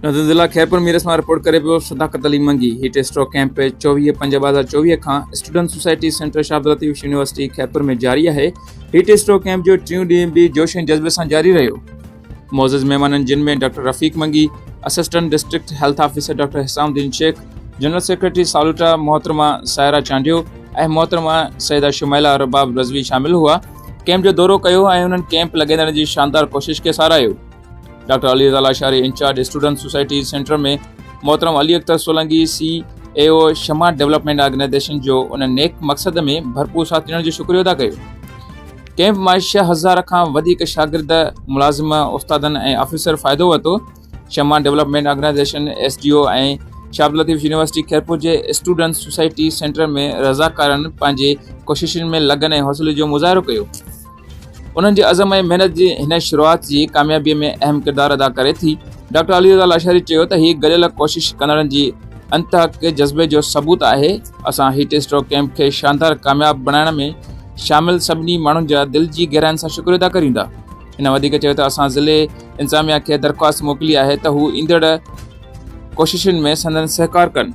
नज़र ज़िला खैरपुर मीरस में रिपोर्ट करे पियो सदाकत अली मंगी हीट स्ट्रोक कैंप 24/5/2024 खां student society centre Shah Abdul Latif university Khairpur में जारी है। हीट स्ट्रोक कैंप जो 3 ॾींहं भी जोश ऐं जज़्बे सां जारी रहियो। मोज़िज़ मेहमाननि जिन में doctor Rafiq Mangi, assistant district health officer doctor Hisamuddin Shaikh, general secretary सालुटा मोहतरमा सायरा चांडियो ऐं मोहतरमा सैयदा शुमैला रबाब रज़वी शामिल हुआ। कैंप जो दौरो कयो ऐं उन्हनि कैंप लॻाइण जी शानदार कोशिश खे साराहियो। Doctor Ali Raza Lashari incharge student society centre में मोहतरम Ali Akhtar Solangi CEO Shama development organisation जो उन नेक मक़सद में भरपूर साथ ॾियण जो शुक्रिया अदा कयो। कैंप मां 6000 खां वधीक शागिर्द, मुलाज़िम, उस्तादनि ऐं ऑफिसर फ़ाइदो वरितो। शमा डेवलपमेंट ऑर्गेनाइजेशन SDO ऐं शाह अब्दुल लतीफ़ यूनिवर्सिटी खैरपुर जे स्टूडेंट सोसाइटी सेंटर में रज़ाकारनि पंहिंजे कोशिशुनि में लगन ऐं हौसले जो मुज़ाहिरो कयो। उन्हनि जे अज़म ऐं महिनत जी हिन शुरूआत जी कामयाबीअ में अहम किरदारु अदा करे थी। डॉक्टर अली रज़ा लाशारी चयो त हीअ गॾियल कोशिश कंदड़नि जी अंतहक जज़्बे जो सबूत आहे। असां हीट स्ट्रोक कैंप खे शानदार कामयाब बणाइण में शामिल सभिनी माण्हुनि जा दिलि जी गहराइनि सां शुक्रिया अदा करींदा। हिन वधीक चयो त असां ज़िले इंतिज़ामिया खे दरख़्वास्त मोकिली आहे त हू ईंदड़ कोशिशुनि में संदनि सहकार कनि।